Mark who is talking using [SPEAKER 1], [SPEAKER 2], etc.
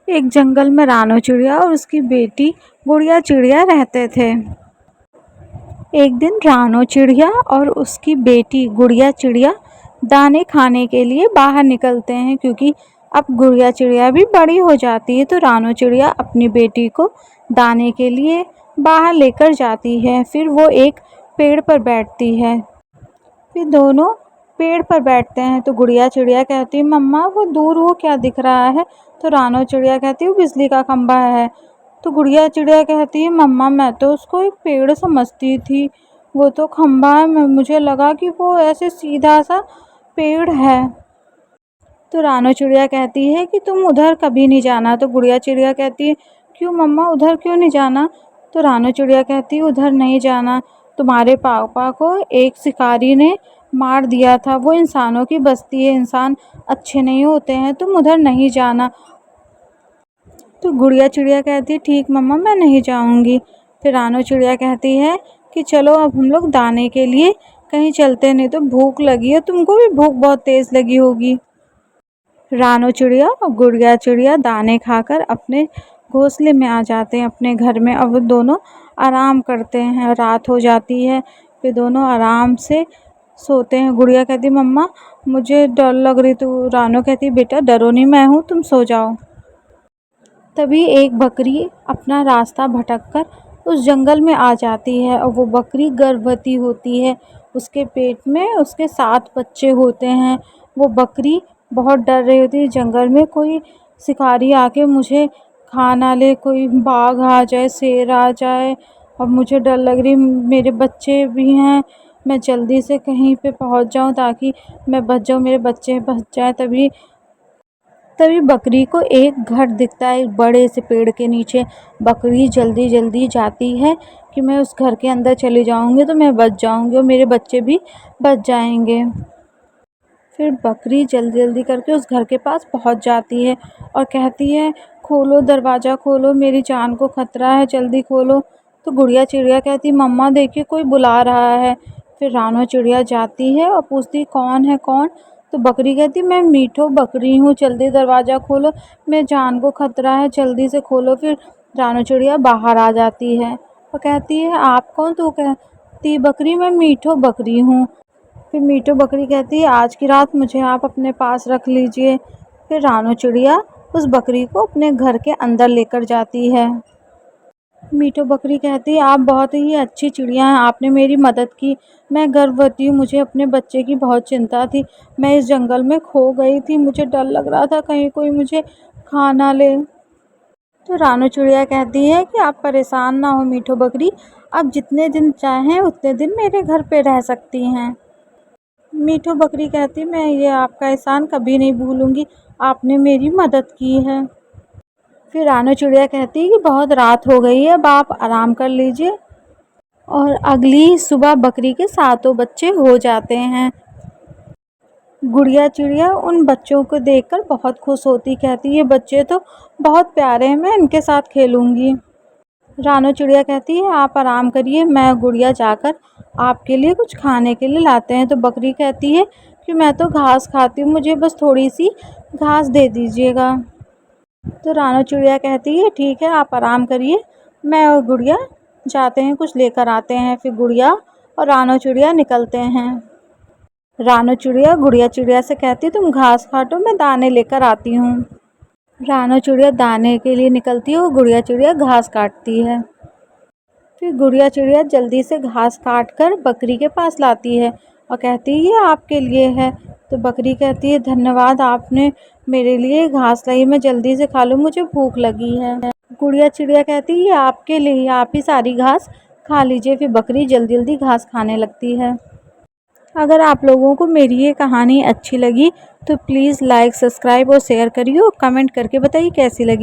[SPEAKER 1] एक जंगल में रानो चिड़िया और उसकी बेटी गुड़िया चिड़िया रहते थे। एक दिन रानो चिड़िया और उसकी बेटी गुड़िया चिड़िया दाने खाने के लिए बाहर निकलते हैं, क्योंकि अब गुड़िया चिड़िया भी बड़ी हो जाती है। तो रानो चिड़िया अपनी बेटी को दाने के लिए बाहर लेकर जाती है। फिर वो एक पेड़ पर बैठती है। फिर दोनों पेड़ पर बैठते हैं तो गुड़िया चिड़िया कहती है, मम्मा वो दूर वो क्या दिख रहा है? तो रानो चिड़िया कहती है, वो बिजली का खंभा है। तो गुड़िया चिड़िया कहती है, मम्मा मैं तो उसको एक पेड़ समझती थी, वो तो खंभा है, मुझे लगा कि वो ऐसे सीधा सा पेड़ है। तो रानो चिड़िया कहती है कि तुम उधर कभी नहीं जाना। तो गुड़िया चिड़िया कहती है, क्यों मम्मा, उधर क्यों नहीं जाना? तो रानो चिड़िया कहती है, उधर नहीं जाना, तुम्हारे पापा को एक शिकारी ने मार दिया था, वो इंसानों की बस्ती है, इंसान अच्छे नहीं होते हैं, तुम उधर नहीं जाना। तो गुड़िया चिड़िया कहती है, ठीक मम्मा मैं नहीं जाऊंगी। फिर रानो चिड़िया कहती है कि चलो अब हम लोग दाने के लिए कहीं चलते, नहीं तो भूख लगी है, तुमको भी भूख बहुत तेज लगी होगी। रानो चिड़िया और गुड़िया चिड़िया दाने खाकर अपने घोंसले में आ जाते हैं, अपने घर में। अब दोनों आराम करते हैं, रात हो जाती है, फिर दोनों आराम से सोते हैं। गुड़िया कहती मम्मा मुझे डर लग रही, तो रानो कहती बेटा डरो नहीं, मैं हूँ, तुम सो जाओ। तभी एक बकरी अपना रास्ता भटककर उस जंगल में आ जाती है और वो बकरी गर्भवती होती है। उसके पेट में उसके 7 बच्चे होते हैं। वो बकरी बहुत डर रही होती है, जंगल में कोई शिकारी आके मुझे खा ना ले, कोई बाघ आ जाए, शेर आ जाए, और मुझे डर लग रही, मेरे बच्चे भी हैं, मैं जल्दी से कहीं पे पहुंच जाऊं ताकि मैं बच जाऊं, मेरे बच्चे बच जाए। तभी बकरी को एक घर दिखता है, एक बड़े से पेड़ के नीचे। बकरी जल्दी जल्दी जाती है कि मैं उस घर के अंदर चली जाऊंगी तो मैं बच जाऊंगी और मेरे बच्चे भी बच जाएंगे। फिर बकरी जल्दी जल्दी करके उस घर के पास पहुंच जाती है और कहती है, खोलो दरवाज़ा खोलो, मेरी जान को खतरा है, जल्दी खोलो। तो गुड़िया चिड़िया कहती, मम्मा देखिए कोई बुला रहा है। फिर रानो चिड़िया जाती है और पूछती, कौन है कौन? तो बकरी कहती, मैं मीठो बकरी हूँ, जल्दी दरवाज़ा खोलो, मेरी जान को खतरा है, जल्दी से खोलो। फिर रानो चिड़िया बाहर आ जाती है और कहती है, आप कौन? तो कहती बकरी, मैं मीठो बकरी हूँ। फिर मीठू बकरी कहती है, आज की रात मुझे आप अपने पास रख लीजिए। फिर रानो चिड़िया उस बकरी को अपने घर के अंदर लेकर जाती है। मीठू बकरी कहती है, आप बहुत ही अच्छी चिड़िया हैं, आपने मेरी मदद की, मैं गर्भवती हूँ, मुझे अपने बच्चे की बहुत चिंता थी, मैं इस जंगल में खो गई थी, मुझे डर लग रहा था कहीं कोई मुझे खा ना ले। तो रानो चिड़िया कहती है कि आप परेशान ना हो मीठू बकरी, आप जितने दिन चाहें उतने दिन मेरे घर पे रह सकती हैं। मीठू बकरी कहती, मैं ये आपका एहसान कभी नहीं भूलूंगी, आपने मेरी मदद की है। फिर रानो चिड़िया कहती है कि बहुत रात हो गई है, अब आप आराम कर लीजिए। और अगली सुबह बकरी के 7 बच्चे हो जाते हैं। गुड़िया चिड़िया उन बच्चों को देखकर बहुत खुश होती, कहती ये बच्चे तो बहुत प्यारे हैं, मैं इनके साथ खेलूंगी। रानो चिड़िया कहती है, आप आराम करिए, मैं गुड़िया जाकर आपके लिए कुछ खाने के लिए लाते हैं। तो बकरी कहती है कि मैं तो घास खाती हूँ, मुझे बस थोड़ी सी घास दे दीजिएगा। तो रानो चिड़िया कहती है, ठीक है आप आराम करिए, मैं और गुड़िया जाते हैं कुछ लेकर आते हैं। फिर गुड़िया और रानो चिड़िया निकलते हैं। रानो चिड़िया गुड़िया चिड़िया से कहती, तुम घास काटो, मैं दाने लेकर आती हूँ। रानो चिड़िया दाने के लिए निकलती है और गुड़िया चिड़िया घास काटती है। फिर गुड़िया चिड़िया जल्दी से घास काट कर बकरी के पास लाती है और कहती है, ये आपके लिए है। तो बकरी कहती है, धन्यवाद, आपने मेरे लिए घास लाई, मैं जल्दी से खा लूँ, मुझे भूख लगी है। गुड़िया चिड़िया कहती है, ये आपके लिए, आप ही सारी घास खा लीजिए। फिर बकरी जल्दी जल्दी घास खाने लगती है। अगर आप लोगों को मेरी ये कहानी अच्छी लगी तो प्लीज़ लाइक, सब्सक्राइब और शेयर करिए और कमेंट करके बताइए कैसी लगी।